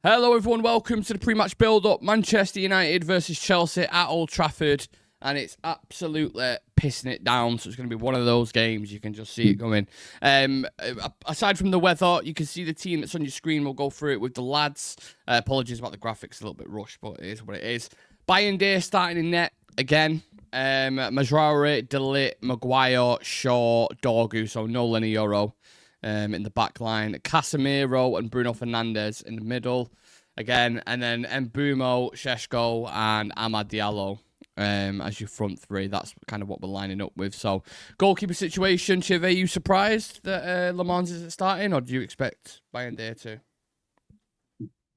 Hello everyone, welcome to the pre-match build-up. Manchester United versus Chelsea at Old Trafford, and it's absolutely pissing it down, so it's going to be one of those games. You can just see it going. Aside from the weather, you can see the team that's on your screen. We'll go through it with the lads. Apologies about the graphics, a little bit rushed, but it is what it is. Bayern Day starting in net again. Managerial, De Ligt, Maguire, Shaw, Dorgu, so no Lenny Euro. In the back line, Casemiro and Bruno Fernandes in the middle again, and then Mbumo, Sheshko, and Amad Diallo as your front three. That's kind of what we're lining up with. So, goalkeeper situation, Chiv, are you surprised that Lammens isn't starting, or do you expect Bayern Day to?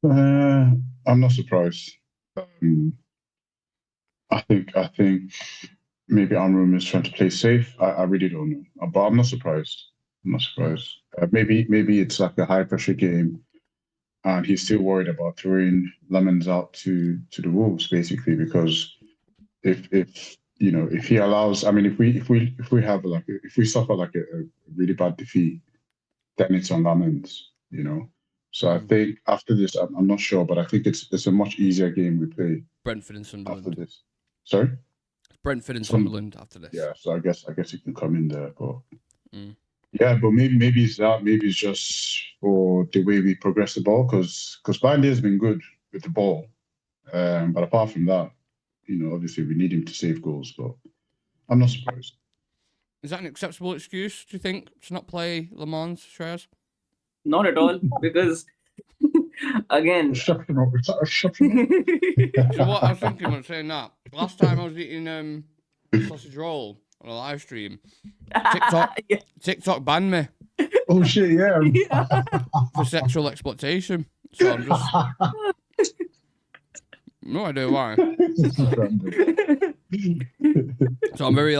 I'm not surprised. I think maybe Amram is trying to play safe. I really don't know, but I'm not surprised. Maybe it's like a high pressure game, and he's still worried about throwing Lammens out to the Wolves, basically, because if he allows, I mean, if we suffer like a really bad defeat, then it's on Lammens, So I think after this, I'm not sure, but I think it's a much easier game we play. Brentford and Sunderland after this. Sorry, Brentford and Sunderland after this. Yeah, so I guess he can come in there, but. Yeah, but maybe it's that. Maybe it's just for the way we progress the ball, because Bayern has been good with the ball, but apart from that, obviously we need him to save goals. But I'm not surprised. Is that an acceptable excuse, do you think, to not play Lammens, Shreyas? Not at all, because again. Shut him up. You know what I was thinking when saying that? Last time I was eating sausage roll on a live stream, TikTok banned me. Oh shit! Yeah. For sexual exploitation. So I'm just no idea why. So I'm very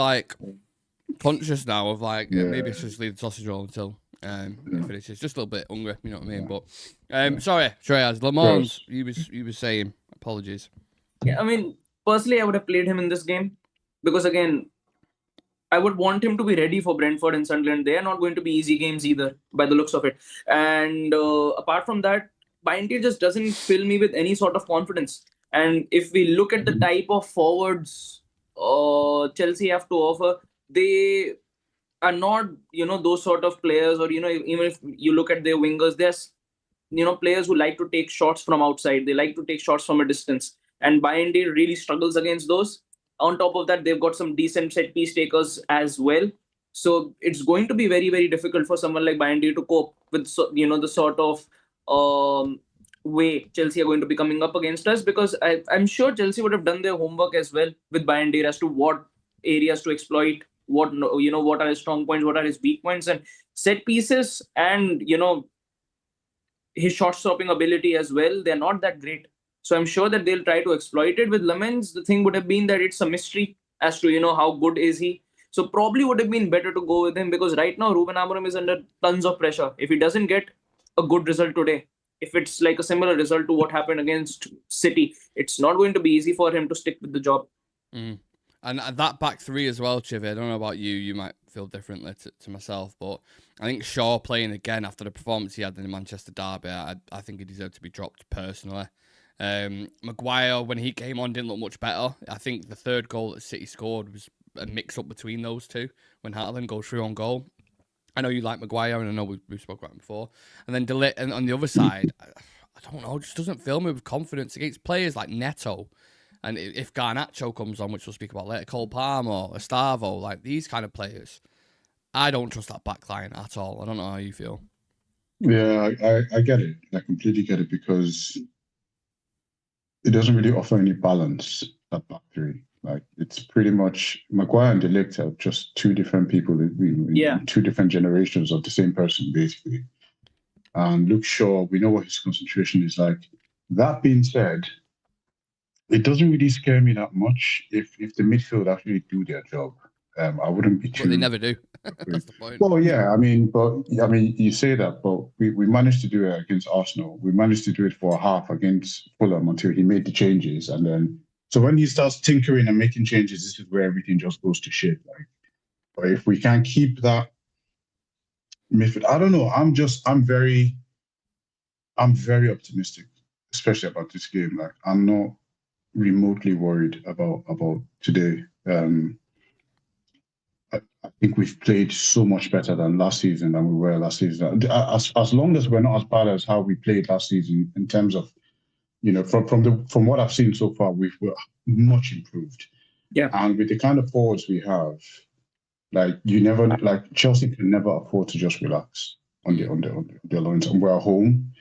conscious now of maybe I should just leave the sausage roll until it finishes. Just a little bit hungry, you know what I mean? But sorry, Shreyas, Lammens, you were saying. Apologies. Yeah, I mean, personally, I would have played him in this game because again, I would want him to be ready for Brentford and Sunderland. They are not going to be easy games either, by the looks of it. And apart from that, Bayern just doesn't fill me with any sort of confidence. And if we look at the type of forwards Chelsea have to offer, they are not, those sort of players, or, even if you look at their wingers, they're, players who like to take shots from outside. They like to take shots from a distance. And Bayern really struggles against those. On top of that, they've got some decent set piece takers as well. So it's going to be very, very difficult for someone like Bayern to cope with, the sort of way Chelsea are going to be coming up against us, because I'm sure Chelsea would have done their homework as well with Bayern as to what areas to exploit, what are his strong points, what are his weak points, and set pieces, and his shot stopping ability as well. They're not that great. So I'm sure that they'll try to exploit it. With Lammens, the thing would have been that it's a mystery as to, how good is he. So probably would have been better to go with him, because right now Ruben Amorim is under tons of pressure. If he doesn't get a good result today, if it's like a similar result to what happened against City, it's not going to be easy for him to stick with the job. And that back three as well, Chivy, I don't know about you. You might feel differently to myself, but I think Shaw playing again after the performance he had in the Manchester derby, I think he deserved to be dropped personally. Maguire, when he came on, didn't look much better. I think the third goal that City scored was a mix-up between those two when Haaland goes through on goal. I know you like Maguire, and I know we've spoken about him before. And then De Ligt, and on the other side, I don't know, just doesn't fill me with confidence against players like Neto. And if Garnacho comes on, which we'll speak about later, Cole Palmer, Estavo, these kind of players, I don't trust that back line at all. I don't know how you feel. Yeah, I get it. I completely get it, because it doesn't really offer any balance, that back three. It's pretty much Maguire and De Ligt are just two different people, two different generations of the same person, basically. And Luke Shaw, we know what his concentration is like. That being said, it doesn't really scare me that much if the midfield actually do their job. I wouldn't be too. Well, they never do. That's the point. Well, yeah, you say that, but we managed to do it against Arsenal. We managed to do it for a half against Fulham until he made the changes, and then so when he starts tinkering and making changes, this is where everything just goes to shit. But if we can keep that midfield, I don't know. I'm very optimistic especially about this game. Like, I'm not remotely worried about today. I think we've played so much better than last season than we were last season. As long as we're not as bad as how we played last season in terms of, from what I've seen so far, we're much improved. Yeah. And with the kind of forwards we have, Chelsea can never afford to just relax on their loins, and we're at home.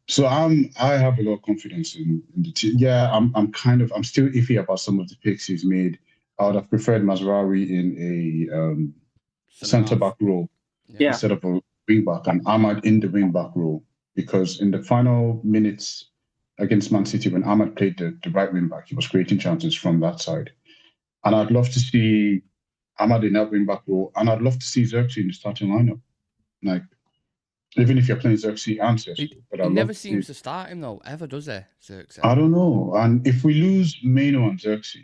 So I have a lot of confidence in the team. Yeah, I'm still iffy about some of the picks he's made. I would have preferred Mazraoui in a centre-back role instead of a wing-back, and Ahmad in the wing-back role, because in the final minutes against Man City, when Ahmad played the right wing-back, he was creating chances from that side. And I'd love to see Ahmad in that wing-back role, and I'd love to see Xerxes in the starting lineup. Like, even if you're playing Xerxes and Sesko. He never seems to start him, though, ever, does he, Xerxes? I don't know. And if we lose Maino and Xerxes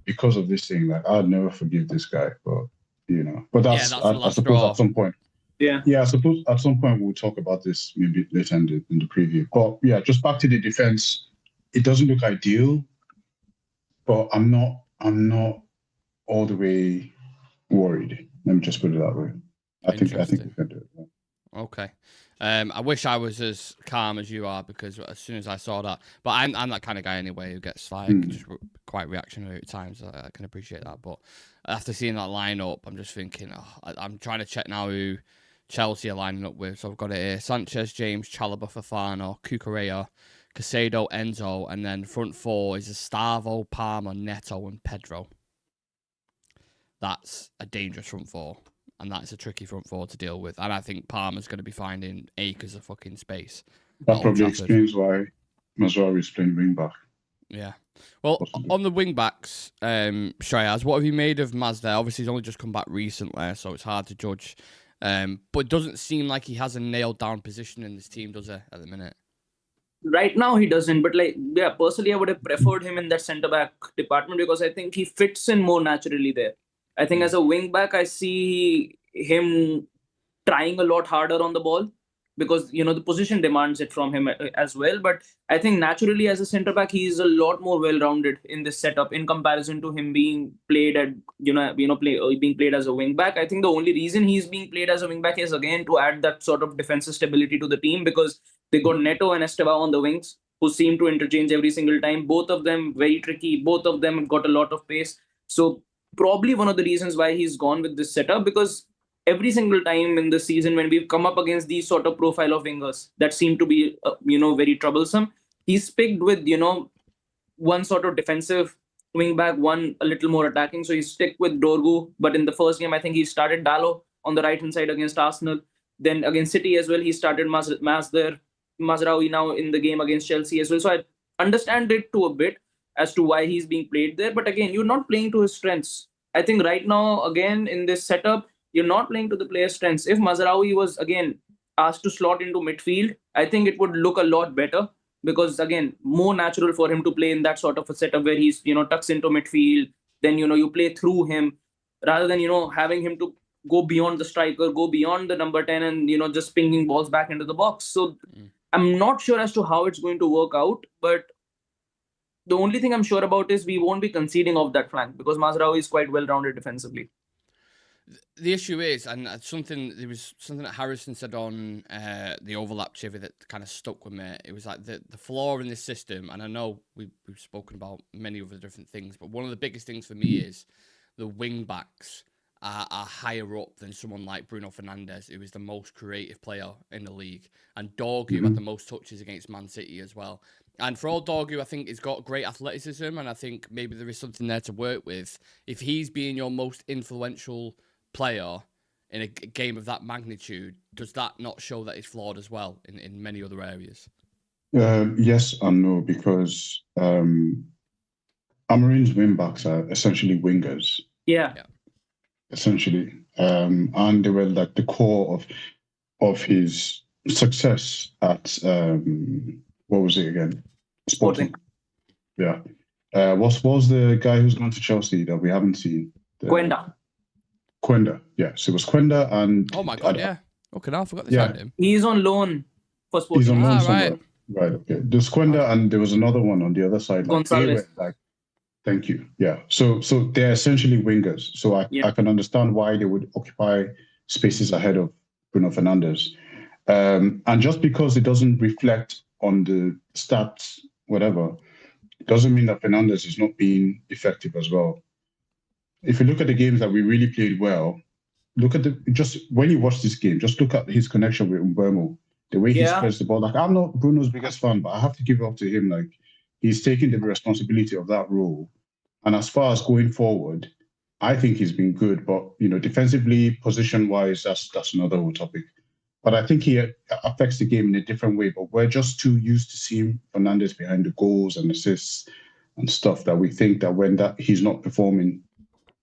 because of this thing, like, I'd never forgive this guy. But, but that's I suppose at some point. Yeah, I suppose at some point we'll talk about this maybe later in the preview. But yeah, just back to the defense. It doesn't look ideal, but I'm not all the way worried. Let me just put it that way. I think we can do it. Yeah. Okay. I wish I was as calm as you are, because as soon as I saw that, but I'm that kind of guy anyway who gets just quite reactionary at times. I can appreciate that, but after seeing that lineup, I'm just thinking, I'm trying to check now who Chelsea are lining up with. So I've got it here: Sanchez, James, Chalobah, Fofana, Cucurella, Caicedo, Enzo, and then front four is Gustavo, Palmer, Neto, and Pedro. That's a dangerous front four. And that's a tricky front four to deal with. And I think Palmer's going to be finding acres of fucking space. That probably explains why Mazraoui is playing wing back. Yeah. Well, on the wing backs, Shreyas, what have you made of Mazda? Obviously, he's only just come back recently, so it's hard to judge. But it doesn't seem like he has a nailed down position in this team, does he, at the minute? Right now he doesn't, but personally I would have preferred him in that centre-back department, because I think he fits in more naturally there. I think as a wing-back, I see him trying a lot harder on the ball, because, the position demands it from him as well. But I think naturally as a centre-back, he's a lot more well-rounded in this setup in comparison to him being played at, being played as a wing-back. I think the only reason he's being played as a wing-back is, again, to add that sort of defensive stability to the team, because they got Neto and Estevao on the wings, who seem to interchange every single time. Both of them very tricky. Both of them got a lot of pace. So probably one of the reasons why he's gone with this setup, because every single time in the season when we've come up against these sort of profile of wingers that seem to be, very troublesome, he's picked with, one sort of defensive wing back, one a little more attacking. So he's stick with Dorgu. But in the first game, I think he started Dalot on the right-hand side against Arsenal. Then against City as well, he started Mazraoui now in the game against Chelsea as well. So I understand it to a bit as to why he's being played there. But again, you're not playing to his strengths. I think right now, again, in this setup, you're not playing to the player's strengths. If Mazraoui was, again, asked to slot into midfield, I think it would look a lot better, because, again, more natural for him to play in that sort of a setup where he's, tucks into midfield. Then, you play through him rather than, having him to go beyond the striker, go beyond the number 10 and, just pinging balls back into the box. So I'm not sure as to how it's going to work out, but the only thing I'm sure about is we won't be conceding off that flank, because Mazraoui is quite well-rounded defensively. The issue is, and there was something that Harrison said on the overlap chivvy that kind of stuck with me. It was like the flaw in this system, and I know we've spoken about many other different things, but one of the biggest things for me is the wing backs are higher up than someone like Bruno Fernandes, who is the most creative player in the league, and Dorgu had the most touches against Man City as well. And for all Dorgu, I think he's got great athleticism, and I think maybe there is something there to work with. If he's being your most influential player in a game of that magnitude, does that not show that he's flawed as well in many other areas? Yes and no, because Amarin's wing backs are essentially wingers. Yeah. Essentially. And they were like the core of his success at what was it again? Sporting. Yeah. What was the guy who's gone to Chelsea that we haven't seen? Quenda. Yeah. So it was Quenda and oh my god, yeah. Okay, now I forgot this about him. He's on loan for Sporting. He's on loan somewhere. Right. Right. Okay. The Squender, and there was another one on the other side. Like they Gonzalez. were like, thank you. Yeah. So they're essentially wingers. So I can understand why they would occupy spaces ahead of Bruno Fernandes. And just because it doesn't reflect on the stats, whatever, it doesn't mean that Fernandes is not being effective as well. If you look at the games that we really played well, look at just when you watch this game, just look at his connection with Mbeumo, the way he spreads the ball. Like, I'm not Bruno's biggest fan, but I have to give it up to him. Like, he's taking the responsibility of that role. And as far as going forward, I think he's been good. But, defensively, position-wise, that's another whole topic. But I think he affects the game in a different way. But we're just too used to seeing Fernandes behind the goals and assists and stuff that we think that when he's not performing,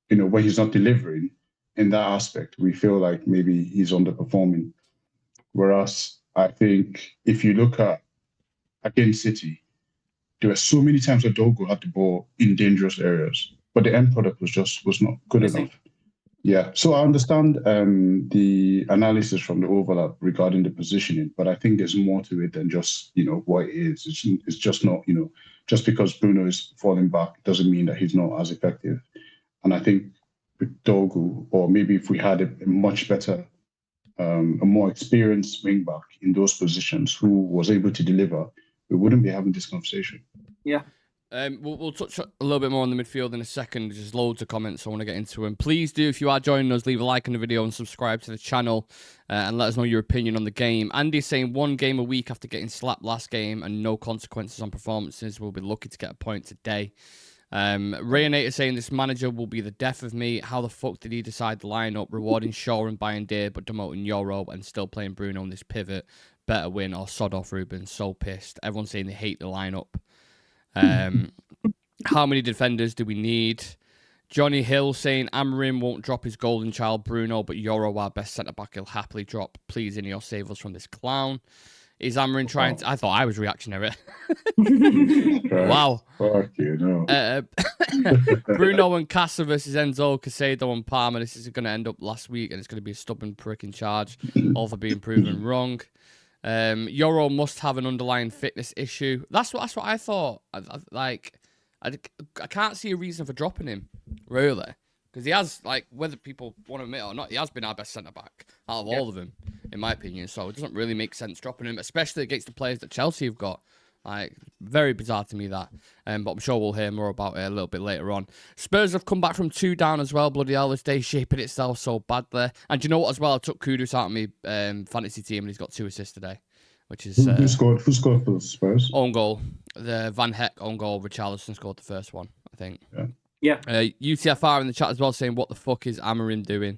when he's not delivering in that aspect, we feel like maybe he's underperforming. Whereas I think if you look at against City, there were so many times that Dogo had the ball in dangerous areas, but the end product was not good enough. Yeah, so I understand the analysis from the overlap regarding the positioning, but I think there's more to it than just what it is. It's just not just because Bruno is falling back doesn't mean that he's not as effective. And I think with Dogu, or maybe if we had a much better, a more experienced wing back in those positions who was able to deliver, we wouldn't be having this conversation. Yeah. We'll touch a little bit more on the midfield in a second. There's loads of comments I want to get into. And please do, if you are joining us, leave a like on the video and subscribe to the channel and let us know your opinion on the game. Andy's saying 1 game a week after getting slapped last game and no consequences on performances. We'll be lucky to get a point today. Rayanator saying this manager will be the death of me. How the fuck did he decide the lineup, rewarding Shaw and buying Deer, but demoting Euro and still playing Bruno on this pivot? Better win or sod off Ruben. So pissed. Everyone's saying they hate the lineup. How many defenders do we need? Johnny Hill saying Amorim won't drop his golden child Bruno, but Euro, our best centre back, he'll happily drop. Please, Ineos, save us from this clown. Is Amorim trying to... I thought I was reactionary. Wow. Fuck you, no. Bruno and Casa versus Enzo, Casado and Palmer. This is going to end up last week, and it's going to be a stubborn prick in charge, all for being proven wrong. Euro must have an underlying fitness issue. That's what I thought. I can't see a reason for dropping him, really. Because he has, whether people want to admit it or not, he has been our best centre-back out of all of them, in my opinion. So it doesn't really make sense dropping him, especially against the players that Chelsea have got. Very bizarre to me, that. But I'm sure we'll hear more about it a little bit later on. Spurs have come back from 2 down as well. Bloody hell, this day shaping itself so bad there. And do you know what as well? I took Kudus out of my fantasy team and he's got 2 assists today. Which is... Who scored for the Spurs? Own goal. The Van Heck own goal. Richarlison scored the first one, I think. Yeah. UTFR in the chat as well saying, what the fuck is Amorim doing?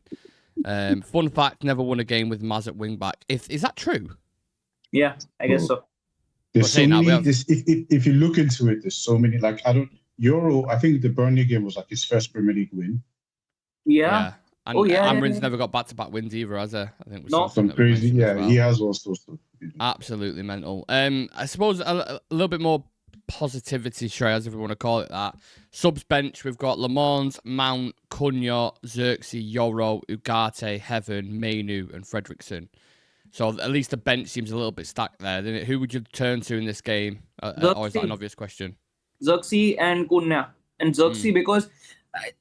Fun fact, never won a game with Maz at wing back. Is that true? Yeah, I guess so. There's so many, if you look into it, there's so many, Euro, I think the Burnley game was his first Premier League win. Yeah. And Amorim's never got back-to-back wins either, has he? I think some crazy, he has all sorts of... Absolutely mental. I suppose a little bit more positivity, Shreyas, if we want to call it that. Subs bench, we've got Lammens, Mount, Cunha, Xerxes, Euro, Ugarte, Heaven, Mainu, and Fredrickson. So at least the bench seems a little bit stacked there, doesn't it? Who would you turn to in this game? Or is that an obvious question? Xerxes and Cunha. And Xerxes, because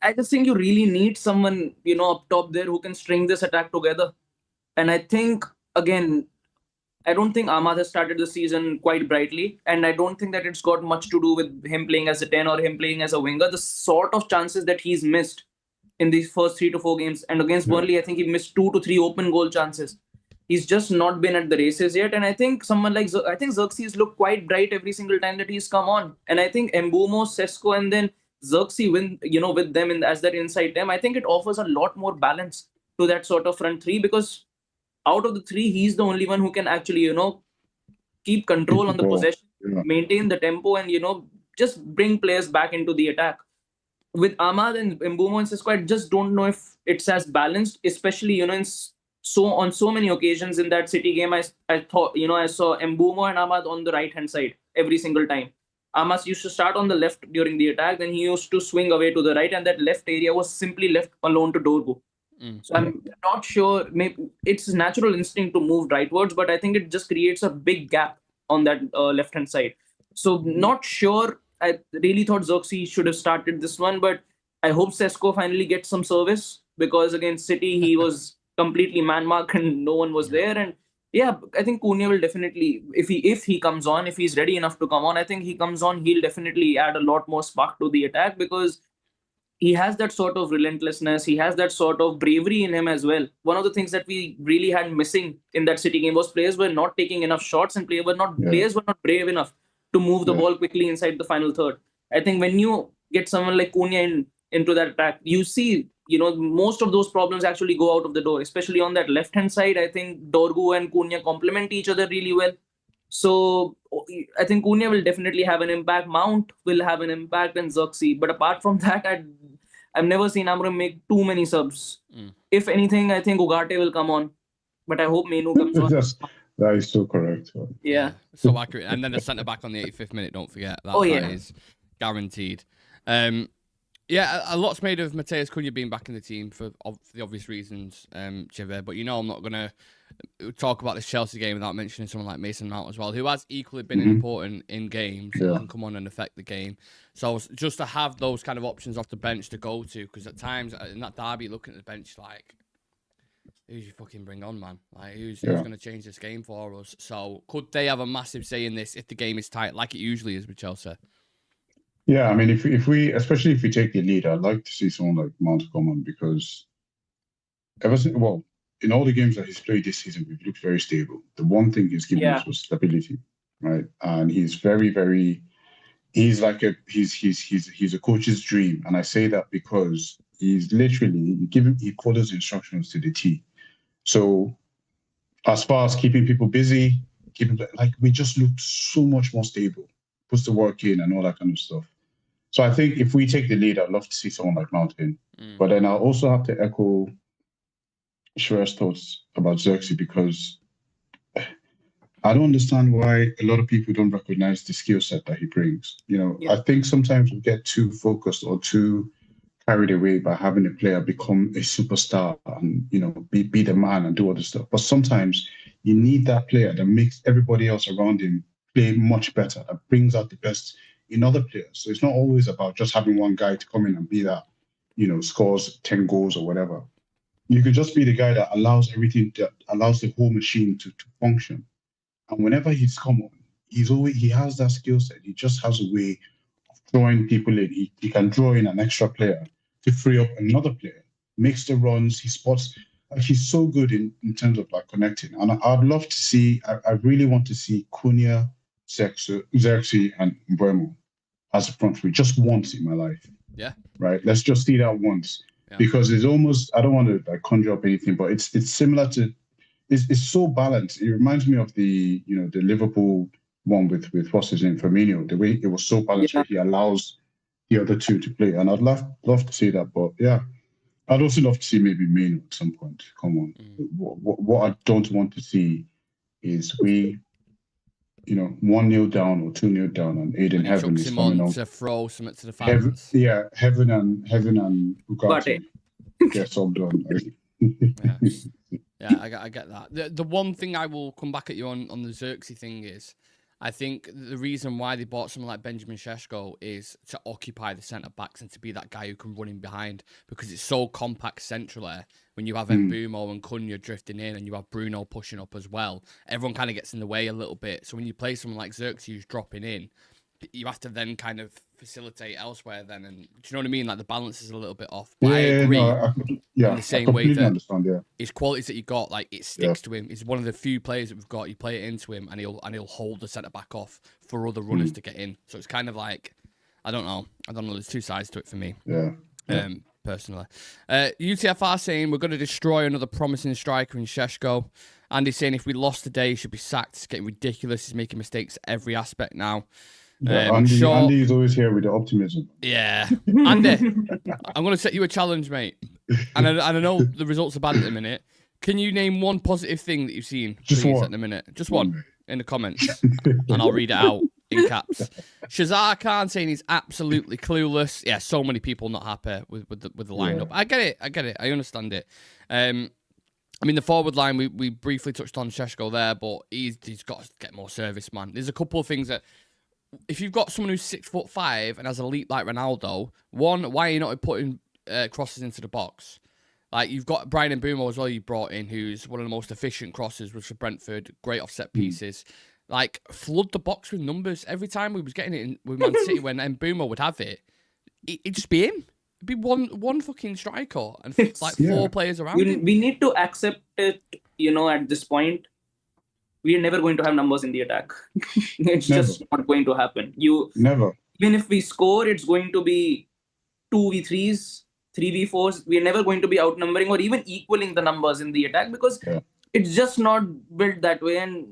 I just think you really need someone, up top there who can string this attack together. And I think, again, I don't think Ahmad has started the season quite brightly, and I don't think that it's got much to do with him playing as a 10 or him playing as a winger. The sort of chances that he's missed in these first 3 to 4 games, and against Burnley, I think he missed 2 to 3 open goal chances. He's just not been at the races yet, and I think someone like Xerxes looked quite bright every single time that he's come on, and I think Mbeumo, Sesko, and then Xerxes with them as that inside them, I think it offers a lot more balance to that sort of front 3, because out of the 3, he's the only one who can actually, keep control on the possession, maintain the tempo, and, just bring players back into the attack. With Ahmad and Mbeumo and Sesko, I just don't know if it's as balanced, especially, on so many occasions in that City game, I thought, I saw Mbeumo and Ahmad on the right-hand side every single time. Ahmad used to start on the left during the attack, then he used to swing away to the right, and that left area was simply left alone to Dorgu. So I'm not sure, maybe it's natural instinct to move rightwards, but I think it just creates a big gap on that left-hand side. So not sure. I really thought Xerxes should have started this one, but I hope Sesko finally gets some service, because against City he was completely man-marked and no one was there. And yeah, I think Cunha will definitely, if he comes on, if he's ready enough to come on, I think he comes on, he'll definitely add a lot more spark to the attack, because he has that sort of relentlessness. He has that sort of bravery in him as well. One of the things that we really had missing in that City game was players were not taking enough shots, and players were not brave enough to move the ball quickly inside the final third. I think when you get someone like Cunha into that attack, you see, most of those problems actually go out of the door, especially on that left-hand side. I think Dorgu and Cunha complement each other really well. So I think Cunha will definitely have an impact. Mount will have an impact, and Xerxes. But apart from that, I've never seen Amorim make too many subs. If anything, I think Ugarte will come on. But I hope Menu comes on. That is so correct. Yeah. So accurate. And then the centre-back on the 85th minute, don't forget. That is guaranteed. Yeah, a lot's made of Matheus Cunha being back in the team for the obvious reasons, Chive. But I'm not going to talk about this Chelsea game without mentioning someone like Mason Mount as well, who has equally been important in games and can come on and affect the game. So just to have those kind of options off the bench to go to, because at times in that derby, looking at the bench, like, who's you fucking bring on, man? Like, who's going to change this game for us? So could they have a massive say in this if the game is tight, like it usually is with Chelsea? Yeah, I mean, if we especially if we take the lead, I'd like to see someone like Mount come on, because in all the games that he's played this season, we've looked very stable. The one thing he's given us was stability, right? And he's very, very, he's a coach's dream. And I say that because he's literally, he follows instructions to the T. So as far as keeping people busy, we just looked so much more stable, puts the work in and all that kind of stuff. So I think if we take the lead, I'd love to see someone like Mount in. But then I'll also have to echo Shreyas' thoughts about Xerxes, because I don't understand why a lot of people don't recognize the skill set that he brings. I think sometimes we get too focused or too carried away by having a player become a superstar and, be the man and do all this stuff. But sometimes you need that player that makes everybody else around him play much better, that brings out the best in other players. So it's not always about just having one guy to come in and be that, scores 10 goals or whatever. You could just be the guy that allows everything, that allows the whole machine to function. And whenever he's come on, he has that skill set. He just has a way of drawing people in. He can draw in an extra player to free up another player, makes the runs, he spots. He's so good in terms of connecting. And I'd love to see, I really want to see Cunha, Xerxes and Mbeumo as a front three just once in my life. Yeah. Right? Let's just see that once. Yeah. Because it's almost, I don't want to conjure up anything, but it's similar to, it's so balanced. It reminds me of the Liverpool one with what's his name, Firmino, the way it was so balanced where he allows the other two to play. And I'd love to see that. But yeah, I'd also love to see maybe Maino at some point. Come on. What I don't want to see is we, 1-0 down or 2-0 down, and Aiden Heaven is coming on to throw something to the fans. Heaven and Ugarte get subbed on. Yeah, I get that. The one thing I will come back at you on the Xerxes thing is, I think the reason why they bought someone like Benjamin Šeško is to occupy the centre-backs and to be that guy who can run in behind, because it's so compact centrally. When you have Mbeumo and Cunha drifting in and you have Bruno pushing up as well, everyone kind of gets in the way a little bit. So when you play someone like Xerxes who's dropping in, you have to then kind of facilitate elsewhere then. And do you know what I mean? Like the balance is a little bit off. But I agree in the same way that his qualities that he got, like it sticks to him. He's one of the few players that we've got. You play it into him and he'll hold the centre back off for other runners to get in. So it's kind of like, I don't know. There's two sides to it for me. Personally. UTFR saying we're going to destroy another promising striker in Šeško. Andy's saying if we lost today, he should be sacked. It's getting ridiculous. He's making mistakes every aspect now. Andy is always here with the optimism. Yeah. Andy, I'm going to set you a challenge, mate. And I know the results are bad at the minute. Can you name one positive thing that you've seen at the minute? Just one in the comments. And I'll read it out in caps. Shazar Khan saying he's absolutely clueless. Yeah, so many people not happy with the lineup. I get it. I understand it. I mean, the forward line, we briefly touched on Šeško there, but he's got to get more service, man. There's a couple of things that, if you've got someone who's 6'5" and has a leap like Ronaldo, one, why are you not putting crosses into the box? Like, you've got Brian Mbeumo as well you brought in, who's one of the most efficient crossers for Brentford, great offset pieces. Like, flood the box with numbers. Every time we was getting it in, with Man City, when Mbeumo would have it, it'd just be him. It'd be one fucking striker and like four players around him. We need to accept it, at this point. We are never going to have numbers in the attack. It's just not going to happen. Never. Even if we score, it's going to be 2v3s, 3v4s. We're never going to be outnumbering or even equaling the numbers in the attack, because it's just not built that way. And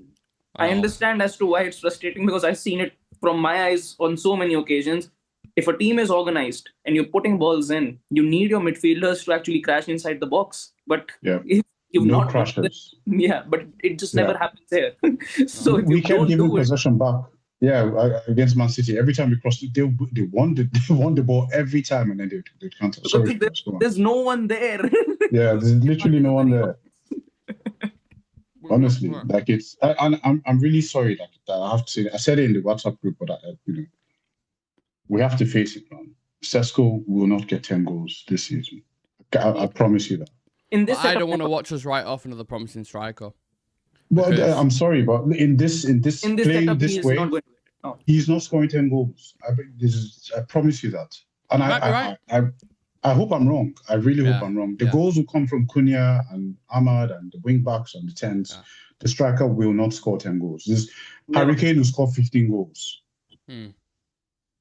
I understand as to why it's frustrating, because I've seen it from my eyes on so many occasions. If a team is organized and you're putting balls in, you need your midfielders to actually crash inside the box. But if you've not crashes. But it just never happens there. So we kept giving possession back. Yeah, against Man City, every time we crossed it, they won the ball every time, and then they'd counter. Sorry, there's no one there. Yeah, there's literally no one there. Honestly, like I'm really sorry that I have to say that. I said it in the WhatsApp group, but we have to face it, man. Šeško will not get 10 goals this season. I promise you that. I don't want to watch us write off another promising striker. Well, I'm sorry, but in this playing this way, he's not scoring 10 goals. I promise you that. And I hope I'm wrong. I really hope I'm wrong. The goals will come from Cunha and Ahmad and the wing backs and the 10s. Yeah. The striker will not score 10 goals. Harry Kane will score 15 goals.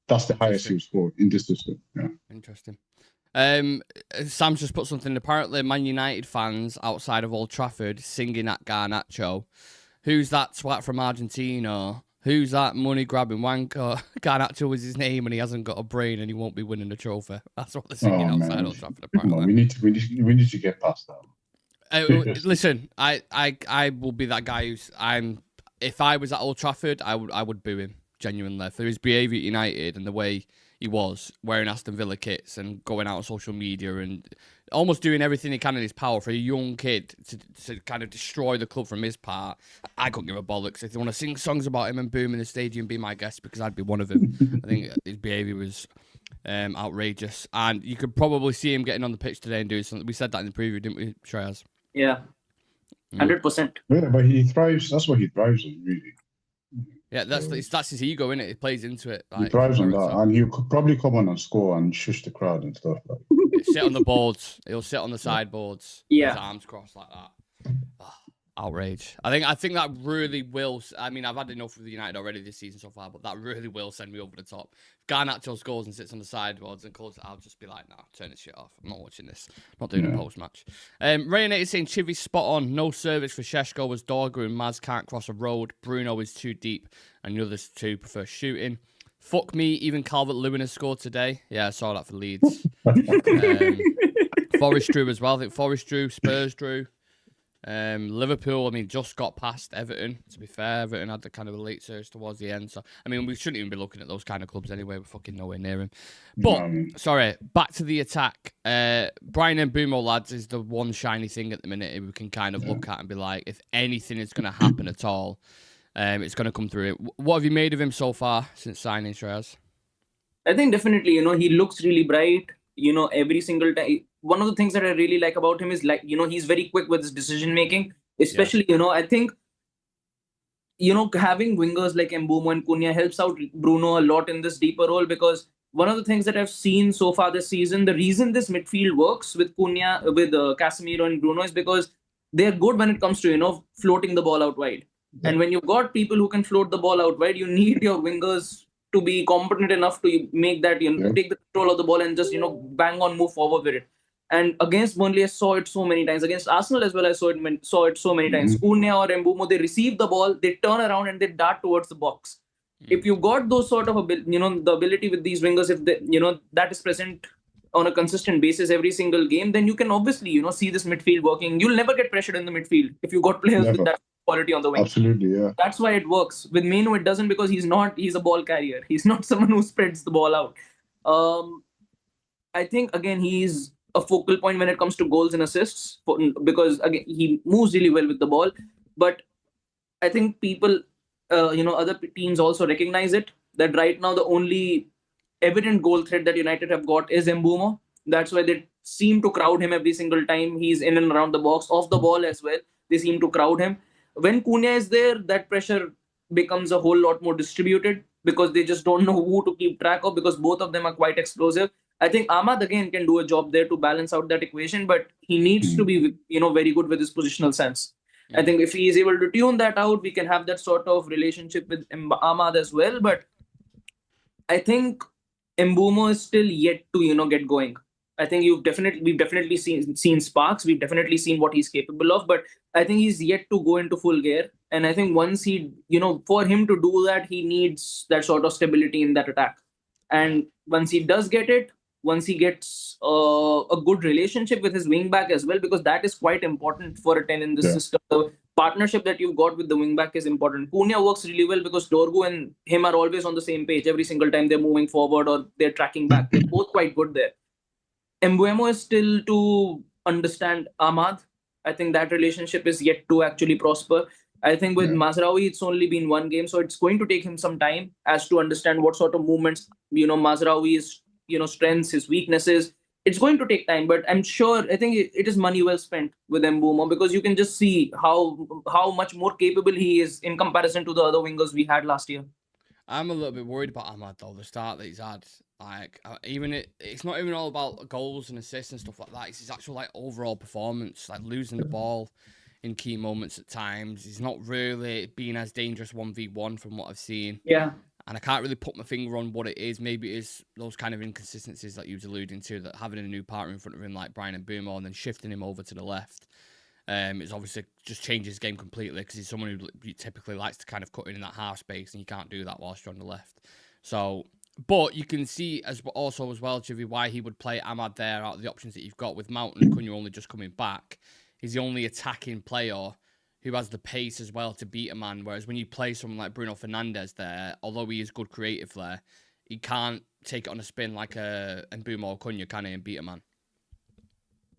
That's the highest he'll score in this system. Yeah. Interesting. Sam's just put something. Apparently, Man United fans outside of Old Trafford singing at Garnacho. Who's that twat from Argentina? Who's that money-grabbing wanker? Garnacho was his name, and he hasn't got a brain, and he won't be winning the trophy. That's what they're singing outside Old Trafford. Apparently, we need to get past that. Listen, I will be that guy who's if I was at Old Trafford, I would boo him genuinely for his behaviour at United and the way he was wearing Aston Villa kits and going out on social media and almost doing everything he can in his power for a young kid to kind of destroy the club from his part. I couldn't give a bollocks. If they want to sing songs about him and boo him in the stadium, be my guest, because I'd be one of them. I think his behaviour was outrageous, and you could probably see him getting on the pitch today and doing something. We said that in the preview, didn't we, Shreyas? Yeah, 100%. Yeah, but he thrives. That's what he thrives on, really. Yeah, that's his ego, innit? It plays into it. He thrives on that, and he'll probably come on and score and shush the crowd and stuff. Like. He'll sit on the boards. He'll sit on the sideboards. Yeah, his arms crossed like that. Oh, outrage. I think that really will. I mean, I've had enough with the United already this season so far, but that really will send me over the top. If Garnacho scores and sits on the sideboards and calls it, I'll just be like, nah, turn this shit off. I'm not watching this. I'm not doing a post match. Rayonet is saying Chivy's spot on. No service for Šeško as Dorgu and Maz can't cross a road. Bruno is too deep, and the others two prefer shooting. Fuck me, even Calvert-Lewin has scored today. Yeah, I saw that for Leeds. Forest drew as well. I think Forest drew, Spurs drew. Liverpool, I mean, just got past Everton. To be fair, Everton had the kind of a late surge towards the end. So, I mean, we shouldn't even be looking at those kind of clubs anyway. We're fucking nowhere near him. But, sorry, back to the attack. Brian Mbeumo, lads, is the one shiny thing at the minute we can kind of look at and be like, if anything is going to happen at all, it's going to come through it. What have you made of him so far since signing, Shreyas? I think definitely, he looks really bright, every single time. One of the things that I really like about him is, like, he's very quick with his decision making, especially, I think, having wingers like Mbeumo and Cunha helps out Bruno a lot in this deeper role, because one of the things that I've seen so far this season, the reason this midfield works with Cunha, with Casemiro and Bruno is because they're good when it comes to, floating the ball out wide. Yeah. And when you've got people who can float the ball out wide, you need your wingers to be competent enough to make that, take the control of the ball and just, bang on, move forward with it. And against Burnley, I saw it so many times. Against Arsenal as well, I saw it so many times. Cunha or Mbeumo, they receive the ball, they turn around and they dart towards the box. If you got those sort of, the ability with these wingers, if they, that is present on a consistent basis every single game, then you can obviously, see this midfield working. You'll never get pressured in the midfield if you got players with that quality on the wing. Absolutely, yeah. That's why it works. With Menu, it doesn't, because he's a ball carrier. He's not someone who spreads the ball out. I think, again, he's a focal point when it comes to goals and assists because again he moves really well with the ball. But I think people, other teams also recognize it that right now the only evident goal threat that United have got is Mbumo. That's why they seem to crowd him every single time he's in and around the box, off the ball as well. They seem to crowd him. When Cunha is there, that pressure becomes a whole lot more distributed because they just don't know who to keep track of because both of them are quite explosive. I think Ahmad again can do a job there to balance out that equation, but he needs to be, very good with his positional sense. I think if he is able to tune that out, we can have that sort of relationship with Ahmad as well. But I think Mbumo is still yet to, get going. I think we've definitely seen sparks. We've definitely seen what he's capable of, but I think he's yet to go into full gear. And I think once he, for him to do that, he needs that sort of stability in that attack. And once he does get it, once he gets a good relationship with his wing back as well, because that is quite important for a 10 in this system. The partnership that you've got with the wing back is important. Cunha works really well because Dorgu and him are always on the same page every single time they're moving forward or they're tracking back. They're both quite good there. Mbuemo is still to understand Ahmad. I think that relationship is yet to actually prosper. I think with Mazraoui, it's only been one game, so it's going to take him some time as to understand what sort of movements, Mazraoui's, strengths, his weaknesses. It's going to take time, but I'm sure, I think it is money well spent with Mbumo because you can just see how much more capable he is in comparison to the other wingers we had last year. I'm a little bit worried about Ahmad though. The start that he's had, like, it's not even all about goals and assists and stuff like that. It's his actual like overall performance, like losing the ball in key moments at times. He's not really been as dangerous 1v1 from what I've seen. Yeah. And I can't really put my finger on what it is. Maybe it is those kind of inconsistencies that you was alluding to, that having a new partner in front of him like Brian Mbumo and then shifting him over to the left. It's obviously just changes his game completely because he's someone who typically likes to kind of cut in that half space, and you can't do that whilst you're on the left. So, but you can see as well, Jivy, why he would play Ahmad there out of the options that you've got with Mount and Cunha only just coming back. He's the only attacking player who has the pace as well to beat a man. Whereas when you play someone like Bruno Fernandes there, although he is good creative there, he can't take it on a spin like a Mbumo or Cunha, can he, and beat a man?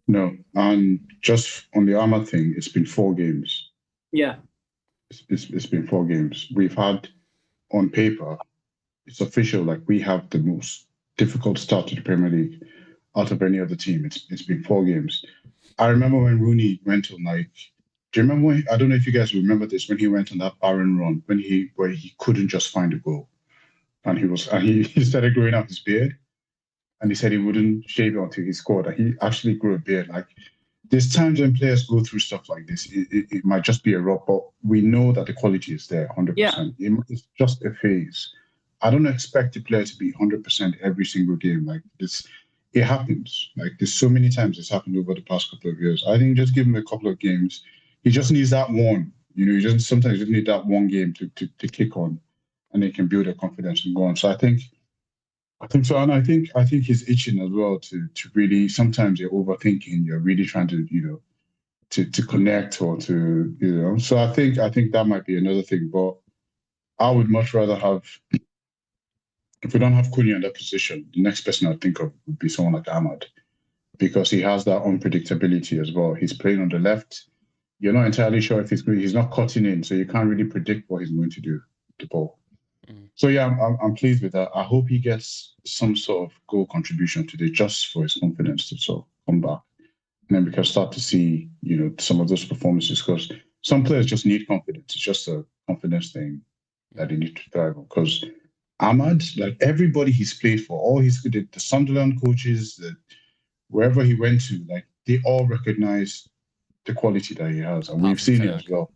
No, and just on the Ahmad thing, it's been 4 games. Yeah. It's been 4 games. We've had, on paper, it's official, like we have the most difficult start to the Premier League out of any other team. It's been 4 games. I remember when Rooney went on, like, do you remember when, I don't know if you guys remember this, when he went on that barren run, where he couldn't just find a goal. And he started growing out his beard. And he said he wouldn't shave it until he scored. And he actually grew a beard. Like, there's times when players go through stuff like this. It might just be a rub, but we know that the quality is there, 100%. Yeah. It's just a phase. I don't expect the player to be 100% every single game. Like this, it happens. Like there's so many times it's happened over the past couple of years. I think just give him a couple of games. He just needs that one. Sometimes you just need that one game to kick on, and they can build their confidence and go on. So I think so, and I think he's itching as well to really. Sometimes you're overthinking. You're really trying to to connect or to So I think that might be another thing. But I would much rather have, if we don't have Cunha in that position, the next person I think of would be someone like Ahmad, because he has that unpredictability as well. He's playing on the left. You're not entirely sure if he's not cutting in, so you can't really predict what he's going to do with the ball. So yeah, I'm pleased with that. I hope he gets some sort of goal contribution today, just for his confidence to sort of come back, and then we can start to see some of those performances, because some players just need confidence. It's just a confidence thing that they need to thrive on. Because Ahmad, like everybody he's played for, all the Sunderland coaches, wherever he went to, like they all recognize the quality that he has, and we've seen it as well.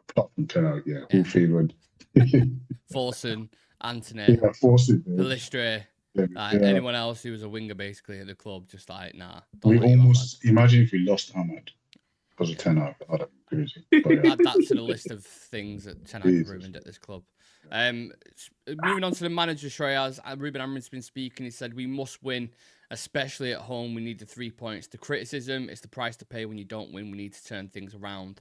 Apart from Ten Hag, who favoured. Forsen, Anthony, Pelistri, anyone else who was a winger basically at the club, just like, nah. We almost imagine if we lost Ahmad because of Ten Hag. That'd be crazy. Add that to the list of things that Ten Hag ruined at this club. Moving on to the manager, Shreyas, Ruben Amorim's been speaking. He said, we must win, especially at home. We need the 3 points. The criticism is the price to pay when you don't win. We need to turn things around.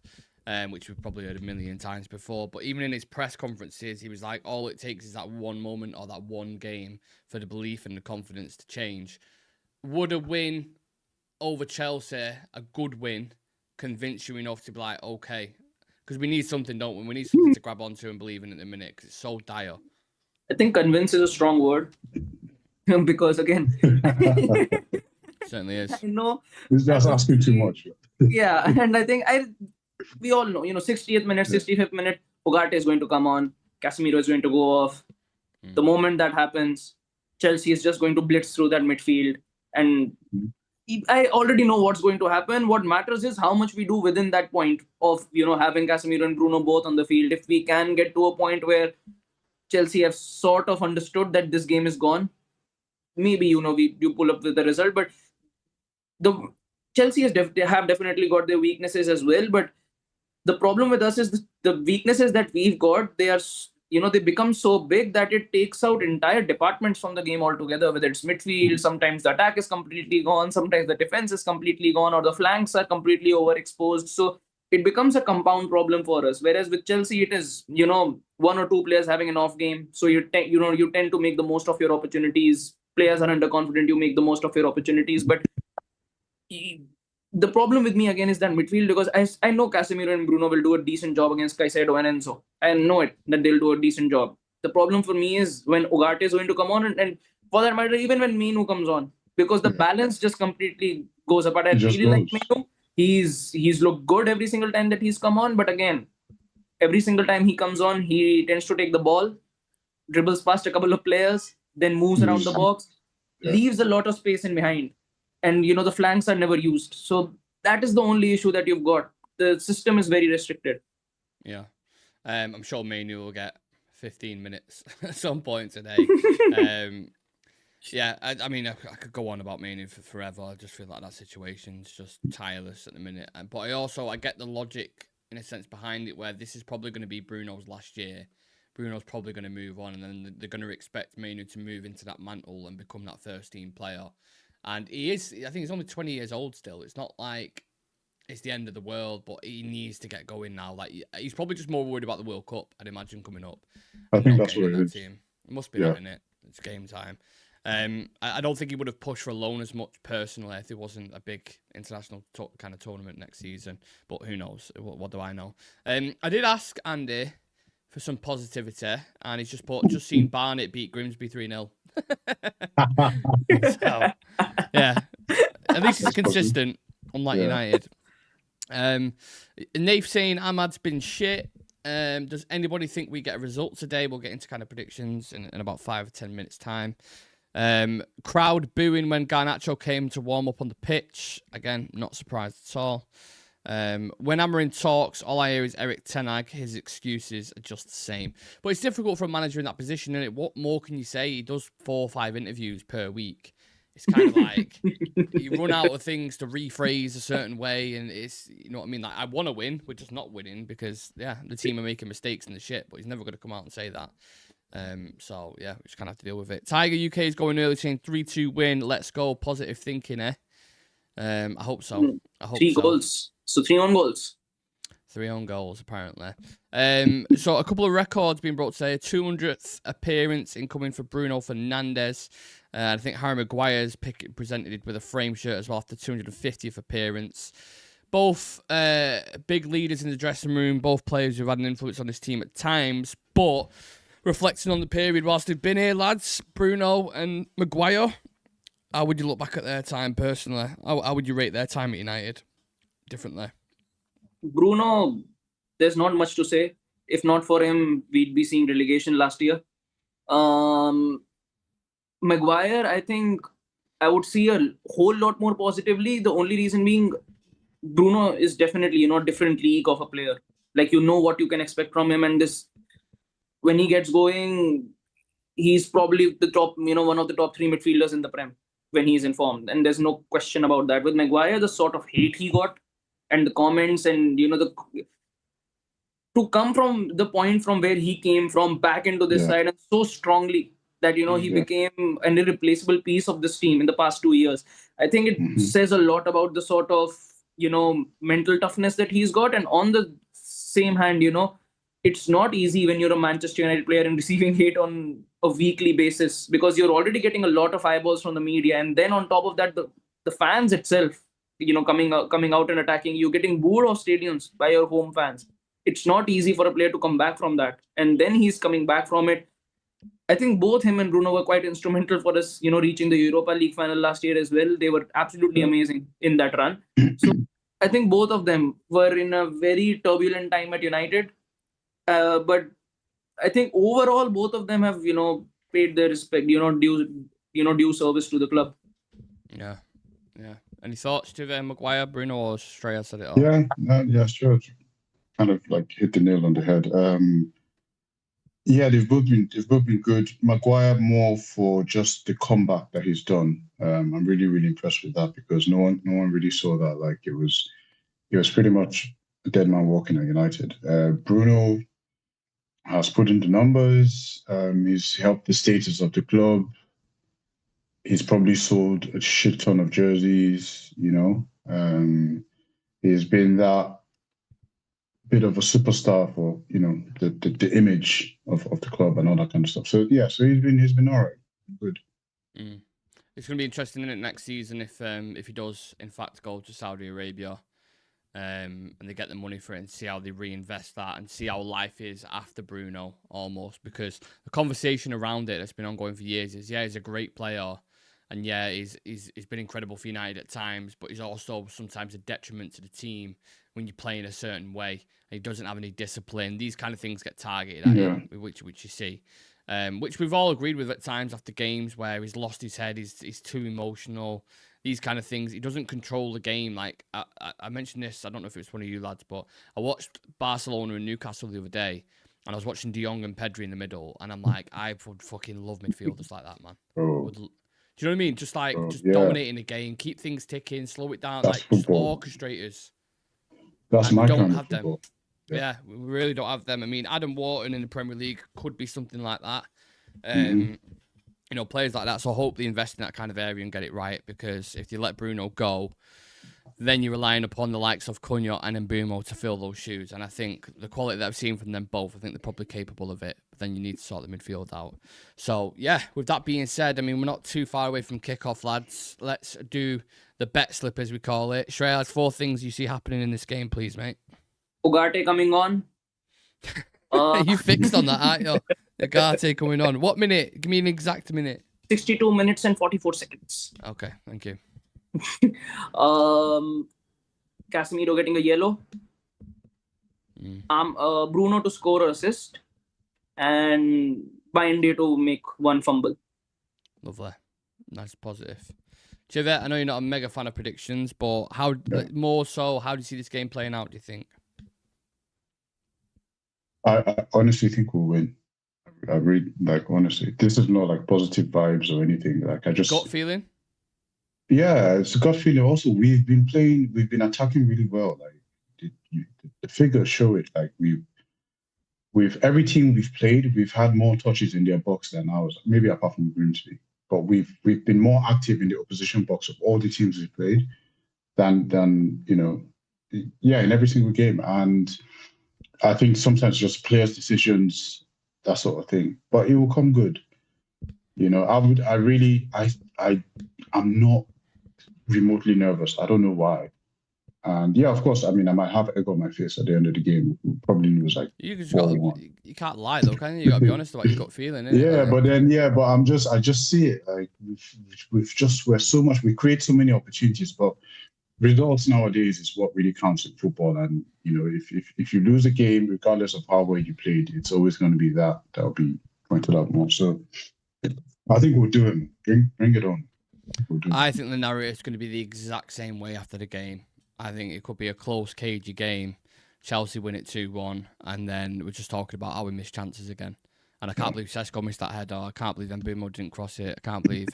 Which we've probably heard a million times before. But even in his press conferences, he was like, all it takes is that one moment or that one game for the belief and the confidence to change. Would a win over Chelsea, a good win, convince you enough to be like, okay, because we need something, don't we? We need something to grab onto and believe in at the minute because it's so dire. I think convince is a strong word because again, Certainly is. I know It's just asking too much. yeah, and I think we all know, 60th minute, 65th minute, Ugarte is going to come on, Casemiro is going to go off. The moment that happens, Chelsea is just going to blitz through that midfield, and I already know what's going to happen. What matters is how much we do within that point of having Casemiro and Bruno both on the field. If we can get to a point where Chelsea have sort of understood that this game is gone, maybe you pull up with the result. But the Chelsea have definitely got their weaknesses as well. But the problem with us is the weaknesses that we've got. They are they become so big that it takes out entire departments from the game altogether. Whether it's midfield, sometimes the attack is completely gone, sometimes the defense is completely gone, or the flanks are completely overexposed. So it becomes a compound problem for us. Whereas with Chelsea, it is one or two players having an off game, so you tend to make the most of your opportunities. Players are underconfident, you make the most of your opportunities. But the problem with me again is that midfield, because I know Casemiro and Bruno will do a decent job against Caicedo and Enzo. I know it, that they'll do a decent job. The problem for me is when Ugarte is going to come on, and for that matter, even when Menu comes on, because the balance just completely goes apart. I really like Menu. He's looked good every single time that he's come on, but again, every single time he comes on, he tends to take the ball, dribbles past a couple of players, then moves around the box, leaves a lot of space in behind. And the flanks are never used. So that is the only issue that you've got. The system is very restricted. Yeah. I'm sure Manu will get 15 minutes at some point today. Yeah, I mean, I could go on about Manu for forever. I just feel like that situation's just tireless at the minute. But I get the logic, in a sense, behind it, where this is probably going to be Bruno's last year. Bruno's probably going to move on, and then they're going to expect Manu to move into that mantle and become that first-team player. And I think he's only 20 years old still. It's not like it's the end of the world, but he needs to get going now. Like, he's probably just more worried about the World Cup, I'd imagine, coming up. I think that's what it is. Team. It must be that, isn't it? It's game time. I don't think he would have pushed for a loan as much personally if there wasn't a big international kind of tournament next season. But who knows? What do I know? I did ask Andy for some positivity, and he's just seen Barnet beat Grimsby 3-0. So, yeah, at least it's consistent, unlike United. Nath saying Ahmad's been shit. Does anybody think we get a result today? We'll get into kind of predictions in about 5 or 10 minutes time. Crowd booing when Garnacho came to warm up on the pitch. Again, not surprised at all. When Amorim talks, all I hear is Eric Ten Hag. His excuses are just the same. But it's difficult for a manager in that position, isn't it? What more can you say? He does 4 or 5 interviews per week. It's kind of like you run out of things to rephrase a certain way, and it's, you know what I mean? Like, I want to win, we're just not winning because, the team are making mistakes in the shit, but he's never going to come out and say that. So, we just kind of have to deal with it. Tiger UK is going early, saying 3-2 win. Let's go. Positive thinking, eh? I hope so. 3 goals. So 3 own goals. 3 own goals, apparently. So a couple of records being brought today. 200th appearance incoming for Bruno Fernandes. I think Harry Maguire's presented with a frame shirt as well after 250th appearance. Both big leaders in the dressing room, both players who've had an influence on this team at times. But reflecting on the period whilst they've been here, lads, Bruno and Maguire, how would you look back at their time personally? How would you rate their time at United differently? Bruno, there's not much to say. If not for him, we'd be seeing relegation last year. Maguire, I think I would see a whole lot more positively. The only reason being, Bruno is definitely, different league of a player. Like, what you can expect from him, and this, when he gets going, he's probably the top, one of the top 3 midfielders in the Prem when he's informed, and there's no question about that. With Maguire, the sort of hate he got, and the comments, and to come from the point from where he came from back into this side, and so strongly that he became an irreplaceable piece of this team in the past 2 years. I think it says a lot about the sort of mental toughness that he's got. And on the same hand, it's not easy when you're a Manchester United player and receiving hate on a weekly basis, because you're already getting a lot of eyeballs from the media, and then on top of that, the fans itself, coming out and attacking you, getting booed off stadiums by your home fans. It's not easy for a player to come back from that, and then he's coming back from it. I think both him and Bruno were quite instrumental for us, reaching the Europa League final last year as well. They were absolutely amazing in that run. So I think both of them were in a very turbulent time at United, but I think overall both of them have paid their respect, due service to the club. Yeah. Any thoughts to Maguire, Bruno, or Shreyas said it all? Yeah, sure. Kind of like hit the nail on the head. Yeah, they've both been good. Maguire more for just the comeback that he's done. I'm really, really impressed with that because no one really saw that. Like he was pretty much a dead man walking at United. Bruno has put in the numbers. He's helped the status of the club. He's probably sold a shit ton of jerseys. He's been that bit of a superstar for the image of the club and all that kind of stuff. So yeah, so he's been all right, good. It's going to be interesting in it next season if he does in fact go to Saudi Arabia, and they get the money for it and see how they reinvest that and see how life is after Bruno almost, because the conversation around it that's been ongoing for years is he's a great player. And yeah, he's been incredible for United at times, but he's also sometimes a detriment to the team when you play in a certain way. And he doesn't have any discipline. These kind of things get targeted at him, which you see. Which we've all agreed with at times after games where he's lost his head, he's too emotional, these kind of things. He doesn't control the game. Like, I mentioned this, I don't know if it was one of you lads, but I watched Barcelona and Newcastle the other day, and I was watching De Jong and Pedri in the middle, and I'm like, I would fucking love midfielders like that, man. Do you know what I mean? Just dominating the game, keep things ticking, slow it down, That's just football. Orchestrators. That's my kind of them. football. Yeah, we really don't have them. I mean, Adam Wharton in the Premier League could be something like that. Players like that. So hopefully invest in that kind of area and get it right, because if you let Bruno go, then you're relying upon the likes of Cunha and Mbeumo to fill those shoes. And I think the quality that I've seen from them both, I think they're probably capable of it. But then you need to sort the midfield out. So, yeah, with that being said, I mean, we're not too far away from kickoff, lads. Let's do the bet slip, as we call it. Shreyas, 4 things you see happening in this game, please, mate. Ugarte coming on. You fixed on that, aren't you? Ugarte coming on. What minute? Give me an exact minute. 62 minutes and 44 seconds. Okay, thank you. Casemiro getting a yellow. Bruno to score or assist, and Bindy to make 1 fumble. Lovely, nice, positive. Chivette, I know you're not a mega fan of predictions, but how do you see this game playing out? Do you think? I honestly think we'll win. I really honestly. This is not like positive vibes or anything. Like I just gut feeling. Yeah, it's a gut feeling. Also, we've been attacking really well. Like the figures show it. Like we've every team we've played, we've had more touches in their box than ours. Maybe apart from Grimsby, but we've been more active in the opposition box of all the teams we've played than in every single game. And I think sometimes just players' decisions, that sort of thing. But it will come good. I'm not remotely nervous. I don't know why. And yeah, of course, I mean, I might have egg on my face at the end of the game. Probably lose like you can't lie though, can you? You gotta be honest about your gut feeling. But I just see it. Like we create so many opportunities, but results nowadays is what really counts in football. And if you lose a game, regardless of how well you played, it's always going to be that'll be pointed out more. So I think we'll do it. Bring it on. I think the narrative is going to be the exact same way after the game. I think it could be a close, cagey game. Chelsea win it 2-1, and then we're just talking about how we missed chances again. And I can't believe Sesko missed that header. I can't believe Mbeumo didn't cross it. I can't believe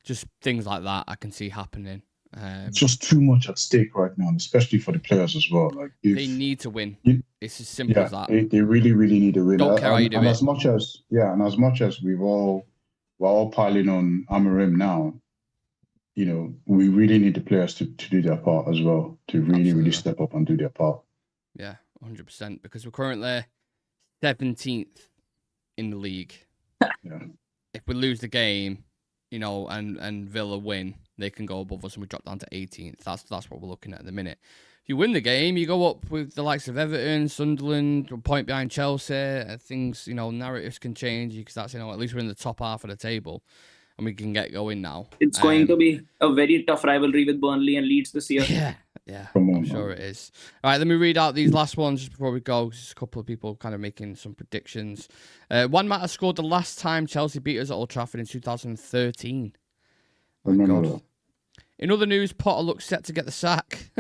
just things like that I can see happening. It's just too much at stake right now, especially for the players as well. Like they need to win. It's as simple as that. They really, really need to win. Don't care how you do it. As much as we're all piling on Amorim now, we really need the players to do their part as well, to really, really step up and do their part. Yeah, 100%. Because we're currently 17th in the league. Yeah. If we lose the game, and Villa win, They can go above us and we drop down to 18th. That's what we're looking at the minute. If you win the game, you go up with the likes of Everton, Sunderland, a point behind Chelsea. Things, narratives can change because that's, at least we're in the top half of the table and we can get going now. It's going to be a very tough rivalry with Burnley and Leeds this year. Yeah, Come on, I'm sure it is. All right, let me read out these last ones just before we go. Just a couple of people kind of making some predictions. Juan Mata scored the last time Chelsea beat us at Old Trafford in 2013. My God. In other news, Potter looks set to get the sack.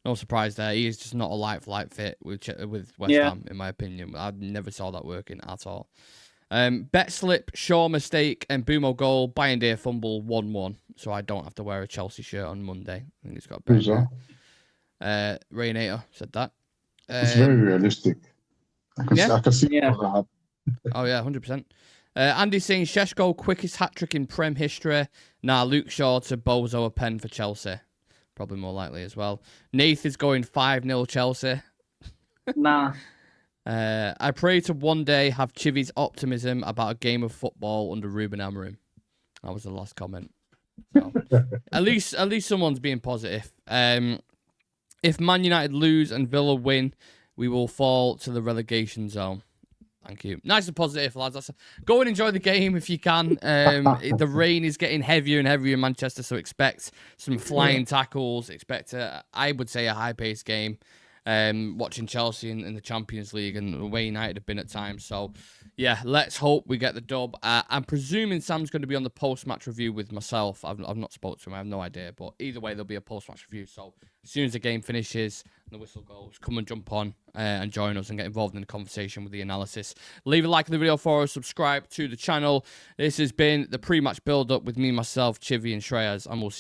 No surprise there. He is just not a light fit with West Ham, in my opinion. I never saw that working at all. Bet slip, Shaw mistake, and Bumo goal. Bayern Day fumble 1-1. So I don't have to wear a Chelsea shirt on Monday. I think it's got a Who's that? Raynator said that. It's very realistic. I can see that. Oh yeah, 100%. Andy saying Sheshko quickest hat trick in Prem history. Luke Shaw to Bozo a pen for Chelsea. Probably more likely as well. Nath is going 5-0 Chelsea. I pray to one day have Chivy's optimism about a game of football under Ruben Amorim. That was the last comment. So, at least someone's being positive. If Man United lose and Villa win, we will fall to the relegation zone. Thank you. Nice and positive, lads. Go and enjoy the game if you can. The rain is getting heavier and heavier in Manchester, so expect some flying tackles. Expect, I would say, a high-paced game. Watching Chelsea in the Champions League and the way United have been at times. So, yeah, let's hope we get the dub. I'm presuming Sam's going to be on the post-match review with myself. I've not spoken to him. I have no idea. But either way, there'll be a post-match review. So as soon as the game finishes and the whistle goes, come and jump on and join us and get involved in the conversation with the analysis. Leave a like on the video for us. Subscribe to the channel. This has been the pre-match build-up with me, myself, Chivy and Shreyas. And we'll see